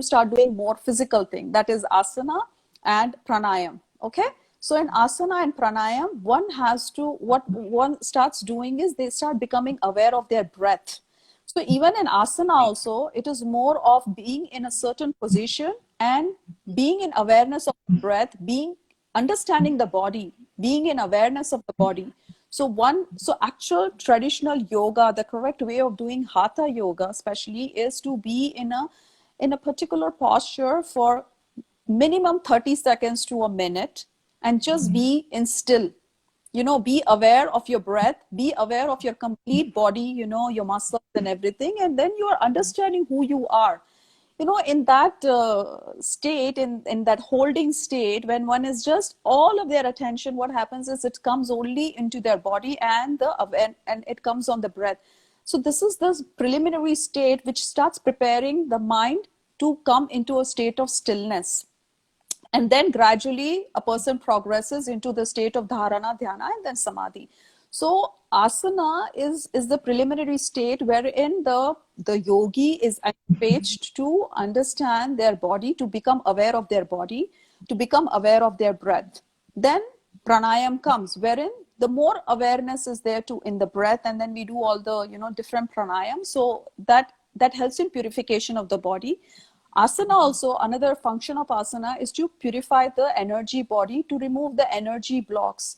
start doing more physical thing, that is asana and pranayam. Okay, so in asana and pranayam, what one starts doing is they start becoming aware of their breath. So even in asana also, it is more of being in a certain position and being in awareness of the breath, understanding the body, being in awareness of the body. So actual traditional yoga, the correct way of doing hatha yoga especially, is to be in a particular posture for minimum 30 seconds to a minute, and just be in still. Be aware of your breath, be aware of your complete body, your muscles and everything, and then you are understanding who you are. In that state, in that holding state, when one is just all of their attention, what happens is it comes only into their body and it comes on the breath. So this is the preliminary state which starts preparing the mind to come into a state of stillness. And then gradually a person progresses into the state of dharana, dhyana, and then samadhi. So asana is the preliminary state wherein the yogi is encouraged to understand their body, to become aware of their body, to become aware of their breath. Then pranayam comes, wherein the more awareness is there to in the breath, and then we do all the different pranayam. So that helps in purification of the body. Asana also, another function of asana is to purify the energy body, to remove the energy blocks.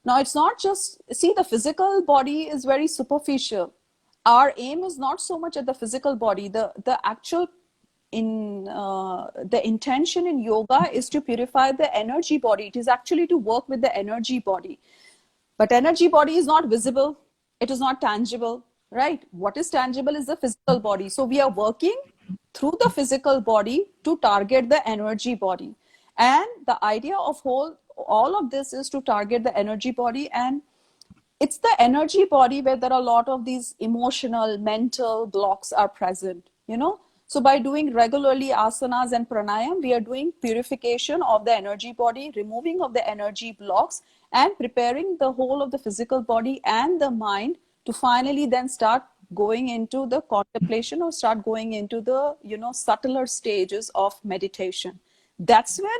Now, it's not just, see, the physical body is very superficial. Our aim is not so much at the physical body. The actual the intention in yoga is to purify the energy body. It is actually to work with the energy body. But energy body is not visible. It is not tangible, right? What is tangible is the physical body. So we are working through the physical body to target the energy body. And the idea of all of this is to target the energy body, and it's the energy body where there are a lot of these emotional, mental blocks are present, So by doing regularly asanas and pranayam, we are doing purification of the energy body, removing of the energy blocks, and preparing the whole of the physical body and the mind to finally then start going into the contemplation, or start going into the, subtler stages of meditation. That's when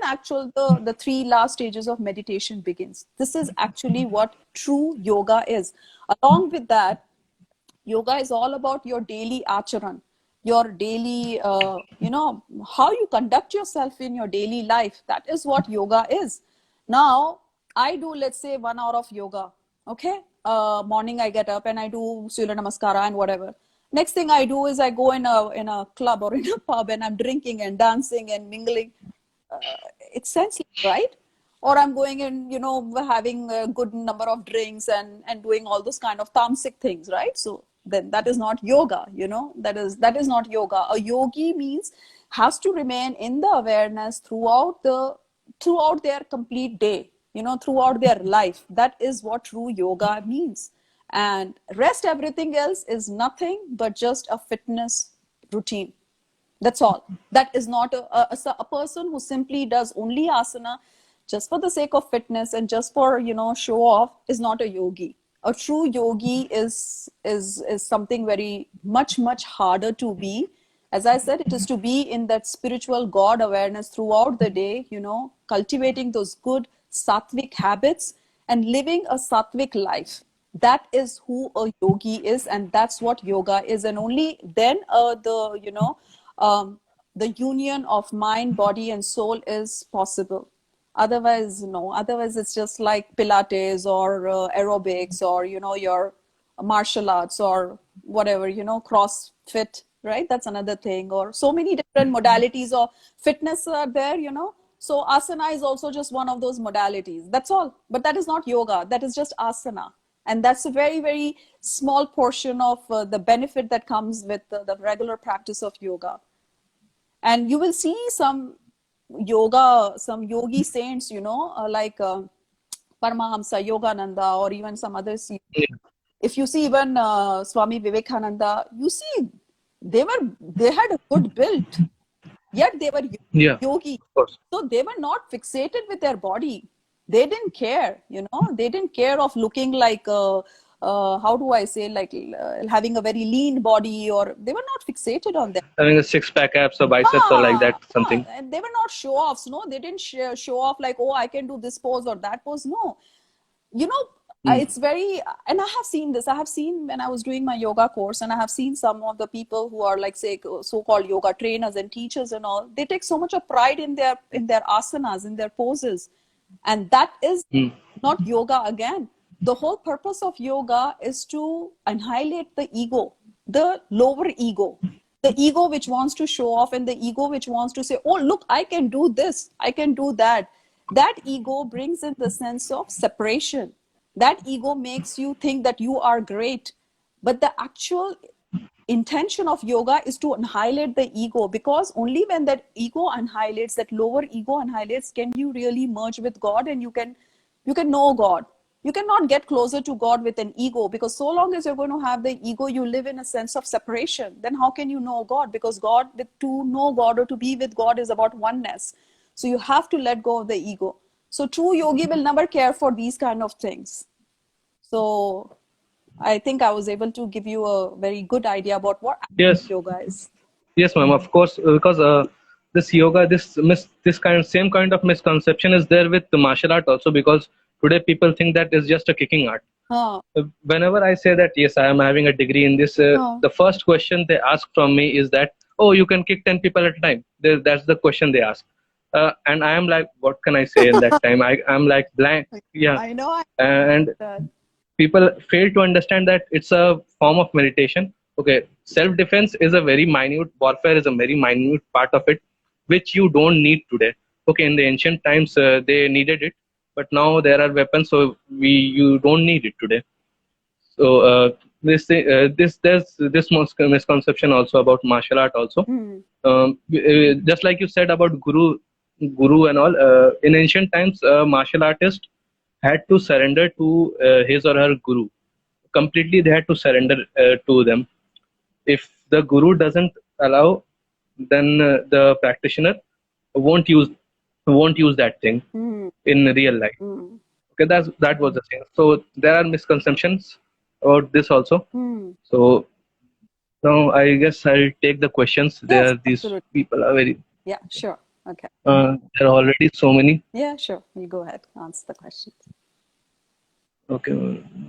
the three last stages of meditation begins. This is actually what true yoga is. Along with that, yoga is all about your daily acharan, your daily, how you conduct yourself in your daily life. That is what yoga is. Now, I do, let's say, 1 hour of yoga. Okay. Morning I get up and I do Surya Namaskara and whatever. Next thing I do is I go in a club or in a pub and I'm drinking and dancing and mingling. It's senseless, right? Or I'm going and having a good number of drinks and doing all those kind of tamasic things, right? So then that is not yoga. That is not yoga. A yogi means has to remain in the awareness throughout their complete day, throughout their life. That is what true yoga means. And rest, everything else is nothing but just a fitness routine. That's all. That is not a person who simply does only asana just for the sake of fitness and just for show off is not a yogi. A true yogi is something very much harder to be. As I said, it is to be in that spiritual God awareness throughout the day, cultivating those good sattvic habits and living a sattvic life. That is who a yogi is, and that's what yoga is. And only then the union of mind, body, and soul is possible. Otherwise, no. Otherwise, it's just like Pilates or aerobics or your martial arts or whatever, CrossFit, right? That's another thing. Or so many different modalities of fitness are there, So asana is also just one of those modalities. That's all. But that is not yoga. That is just asana. And that's a very, very small portion of the benefit that comes with the regular practice of yoga. And you will see some yogi saints, like Paramahamsa, Yogananda, or even some others. Yeah. If you see even Swami Vivekananda, you see they had a good build, yet they were yogi. Of course. So they were not fixated with their body. They didn't care, they didn't care of looking like how do I say, like having a very lean body, or they were not fixated on that. Having a six-pack abs or biceps or like that, something. And they were not show-offs, no. They didn't show off like, oh, I can do this pose or that pose, no. It's very, and I have seen this. I have seen when I was doing my yoga course, and I have seen some of the people who are like, say, so-called yoga trainers and teachers and all. They take so much of pride in their asanas, in their poses, and that is not yoga again. The whole purpose of yoga is to annihilate the ego, the lower ego, the ego which wants to show off, and the ego which wants to say, oh, look, I can do this, I can do that. That ego brings in the sense of separation. That ego makes you think that you are great. But the actual intention of yoga is to annihilate the ego, because only when that ego annihilates, that lower ego annihilates, can you really merge with God, and you can know God. You cannot get closer to God with an ego, because so long as you're going to have the ego, you live in a sense of separation. Then how can you know God? Because to know God or to be with God is about oneness. So you have to let go of the ego. So true yogi will never care for these kind of things. So I think I was able to give you a very good idea about what Yes. yoga is. Yes, ma'am. Of course, because this yoga, this same kind of misconception is there with the martial art also. Because today people think that it's just a kicking art. Huh. Whenever I say that yes, I am having a degree in this, Huh. the first question they ask from me is that, oh, you can kick 10 people at a time. That's the question they ask, and I am like, what can I say in that time? I'm like blank. Yeah, I know and that. people fail to understand that it's a form of meditation. Okay, self defense is a very minute, warfare is a very minute part of it, which you don't need today. Okay, in the ancient times they needed it, but now there are weapons, so you don't need it today. So there's this misconception also about martial art also. Hmm. Just like you said about guru and all. In ancient times, a martial artist had to surrender to his or her guru completely. They had to surrender to them. If the guru doesn't allow, then the practitioner won't use won't use that thing Hmm. in real life. Hmm. Okay, that was the thing. So there are misconceptions about this also. Hmm. So now I guess I'll take the questions. Yes, These absolutely. people are very. Yeah, sure. Okay. There are already so many. Yeah, sure. You go ahead. Answer the questions. Okay,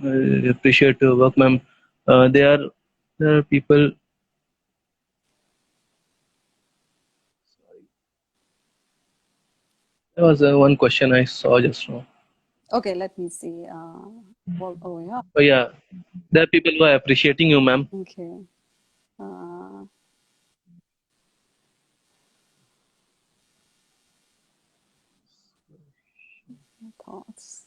I appreciate your work, ma'am. There are people. There was one question I saw just now. Okay, let me see. Well, oh yeah. Oh yeah, there are people who are appreciating you, ma'am. Okay. Uh, thoughts.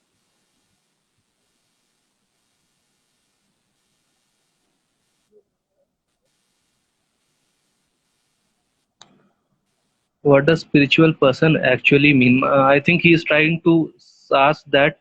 What does spiritual person actually mean? I think he is trying to ask that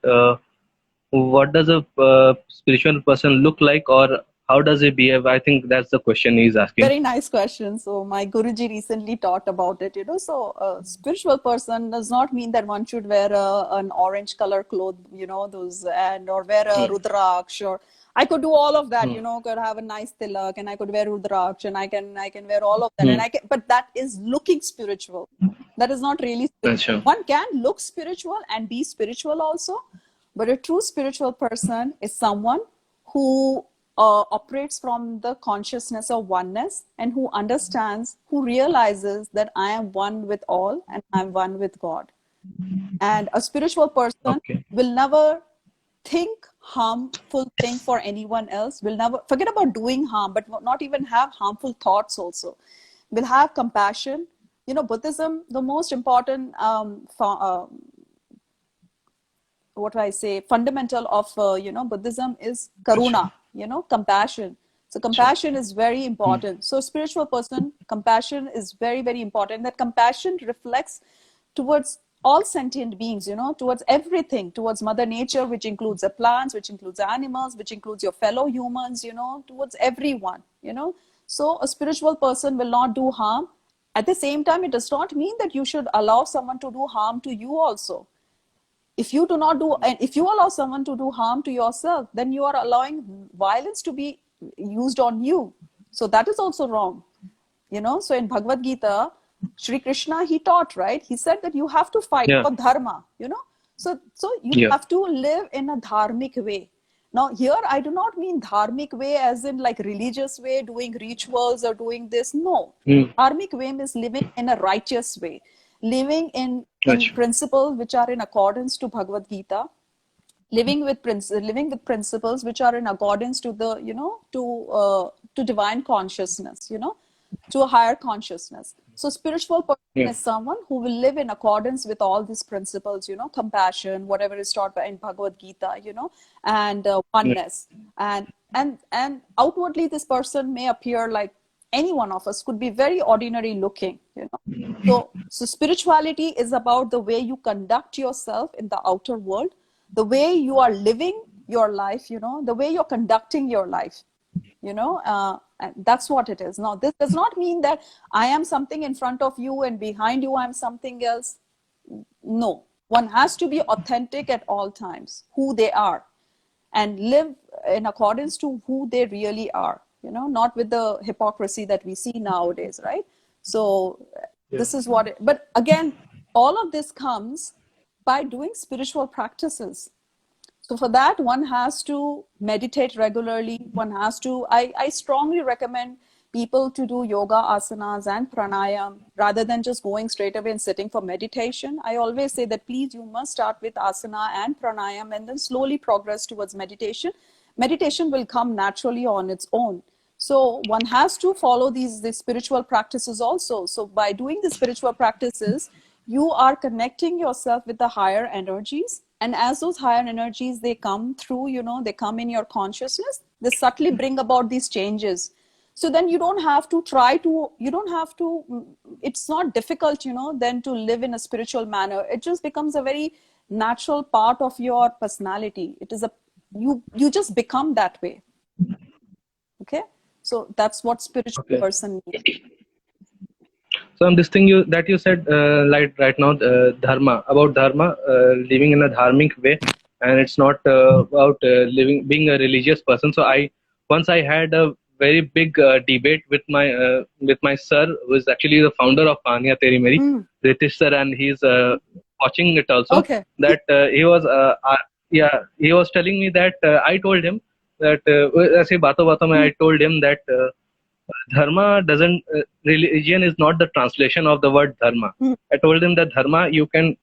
what does a spiritual person look like, or how does he behave? I think that's the question he's asking. Very nice question. So my Guruji recently taught about it, you know. So a spiritual person does not mean that one should wear an orange color cloth, you know, those and or wear a Hmm. rudraksh or I could do all of that, Hmm. you know, could have a nice tilak and I could wear rudraksh and I can wear all of that Hmm. and I can, but that is looking spiritual. That is not really spiritual. Acha. One can look spiritual and be spiritual also, but a true spiritual person is someone who operates from the consciousness of oneness and who understands, who realizes that I am one with all and I'm one with God. And a spiritual person Okay. will never think harmful thing for anyone else, will never forget about doing harm, but not even have harmful thoughts also. Will have compassion. You know, Buddhism, the most important what do I say, fundamental of Buddhism is Acha. karuna, you know, compassion. So Acha. compassion is very Hmm. important. So spiritual person, compassion is very, very important. That compassion reflects towards all sentient beings, you know, towards everything, towards Mother Nature, which includes the plants, which includes animals, which includes your fellow humans, you know, towards everyone, you know. So a spiritual person will not do harm. At the same time, it does not mean that you should allow someone to do harm to you also. If you do not do, and if you allow someone to do harm to yourself, then you are allowing violence to be used on you. So that is also wrong, you know. So in Bhagavad Gita, Shri Krishna, he taught, right? He said that you have to fight Yeah. for dharma, you know. So you Yeah. have to live in a dharmic way. Now here I do not mean dharmic way as in like religious way, doing rituals or doing this. No, Hmm. dharmic way means living in a righteous way, living in Acha. principles which are in accordance to Bhagavad Gita, living with principles which are in accordance to the, you know, to divine consciousness, you know, to a higher consciousness. So spiritual person Yeah. is someone who will live in accordance with all these principles, you know, compassion, whatever is taught by in Bhagavad Gita, you know, and Yeah. oneness. And outwardly this person may appear like any one of us, could be very ordinary looking, you know. So spirituality is about the way you conduct yourself in the outer world, the way you are living your life, you know, the way you're conducting your life, you know. And that's what it is. Now, this does not mean that I am something in front of you and behind you I'm something else. No, one has to be authentic at all times, who they are. and live in accordance to who they really are, not with the hypocrisy that we see nowadays, right? So this is what but again, all of this comes by doing spiritual practices. So for that, one has to meditate regularly. One has to, I strongly recommend people to do yoga asanas and pranayam rather than just going straight away and sitting for meditation. I always say that please, you must start with asana and pranayam and then slowly progress towards meditation. Meditation will come naturally on its own. So one has to follow these spiritual practices also. So by doing the spiritual practices, you are connecting yourself with the higher energies. And as those higher energies, they come through, they come in your consciousness, they subtly bring about these changes. So then you don't have to it's not difficult, then to live in a spiritual manner. It just becomes a very natural part of your personality. It is you just become that way. Okay. So that's what spiritual person means. So this thing that you said, like right now, dharma, about dharma, living in a dharmic way, and it's not about being a religious person. So once I had a very big debate with my sir, who is actually the founder of Kaniya Teri Meri, Ritesh sir, and he's watching it also. Okay. That he was telling me that I told him that ऐसे बातों बातों में I told him that. Dharma doesn't, religion is not the translation of the word dharma. I told him that dharma, you can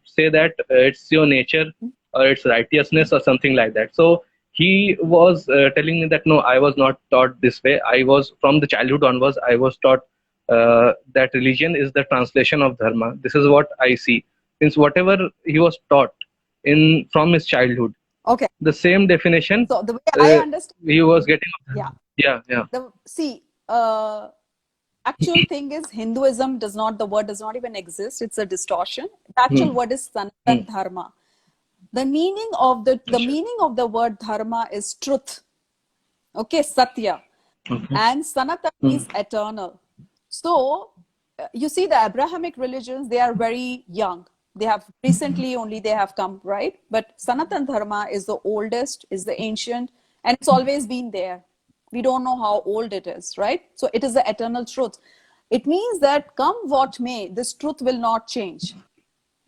say that it's your nature or it's righteousness or something like that. So he was telling me that no, I was not taught this way. I was, from the childhood onwards, I was taught that religion is the translation of dharma. This is what I see. Since whatever he was taught from his childhood, okay, the same definition, so the way I understand, he was getting. Yeah. Yeah. Actual thing is the word does not even exist. It's a distortion. The actual word is Sanatan Dharma. The meaning of the word dharma is truth. Okay, Satya. And Sanatan is eternal. So you see, the Abrahamic religions, they are very young. They have recently only they have come, right? But Sanatan Dharma is the oldest, is the ancient, and it's always been there. We don't know how old it is, right? So it is the eternal truth. It means that come what may, this truth will not change.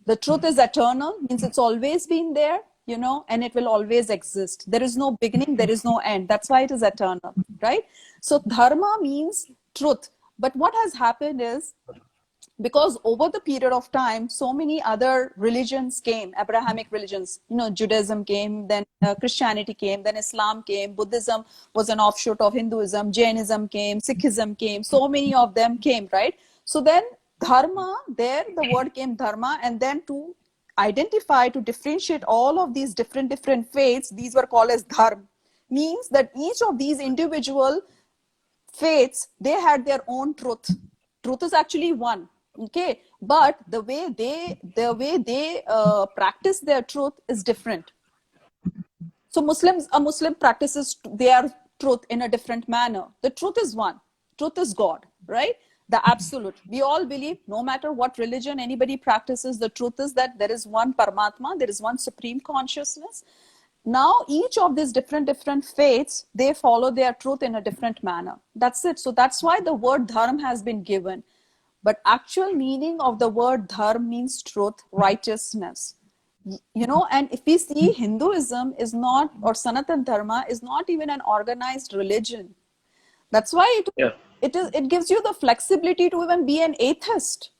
The truth is eternal, means it's always been there, and it will always exist. There is no beginning, there is no end. That's why it is eternal, right? So dharma means truth. But what has happened is, because over the period of time, so many other religions came, Abrahamic religions, Judaism came, then Christianity came, then Islam came, Buddhism was an offshoot of Hinduism, Jainism came, Sikhism came, so many of them came, right? So then dharma, there the word came dharma, and then to identify, to differentiate all of these different faiths, these were called as dharma, means that each of these individual faiths, they had their own truth. Truth is actually one. Okay, but the way they practice their truth is different. So a Muslim practices their truth in a different manner. The truth is one. Truth is God, right? The absolute. We all believe, no matter what religion anybody practices, the truth is that there is one Paramatma, there is one supreme consciousness. Now, each of these different faiths, they follow their truth in a different manner. That's it. So that's why the word dharma has been given. But actual meaning of the word dharma means truth, righteousness. And if we see, Hinduism is not, or Sanatan Dharma is not even an organized religion. That's why it gives you the flexibility to even be an atheist.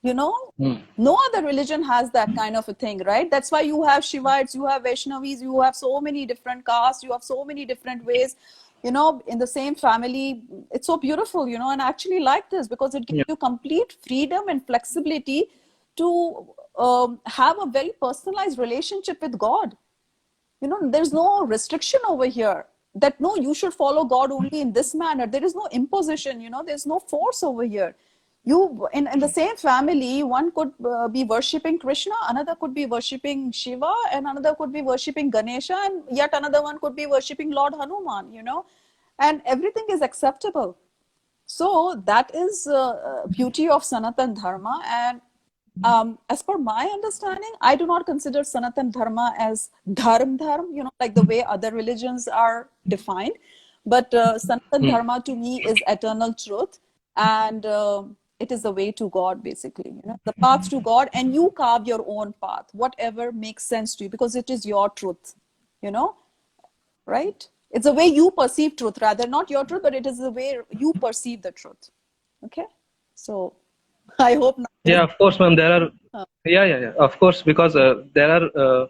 No other religion has that kind of a thing, right? That's why you have Shivites, you have Vaishnavis, you have so many different castes, you have so many different ways, in the same family. It's so beautiful, and I actually like this because it gives you complete freedom and flexibility to have a very personalized relationship with God. There's no restriction over here that, no, you should follow God only in this manner. There is no imposition, there's no force over here. You in the same family, one could be worshipping Krishna, another could be worshipping Shiva, and another could be worshipping Ganesha, and yet another one could be worshipping Lord Hanuman, and everything is acceptable. So that is beauty of Sanatan Dharma. And As per my understanding, I do not consider Sanatan Dharma as dharm, like the way other religions are defined. But Sanatan Hmm. Dharma to me is eternal truth, and it is the way to God, basically, the path to God, and you carve your own path, whatever makes sense to you, because it is your truth, you know, right? It's the way you perceive truth, rather, not your truth, but it is the way you perceive the truth. Okay? So I hope now this. Yeah, of course, ma'am. There are, yeah, yeah, yeah. Of course, because there are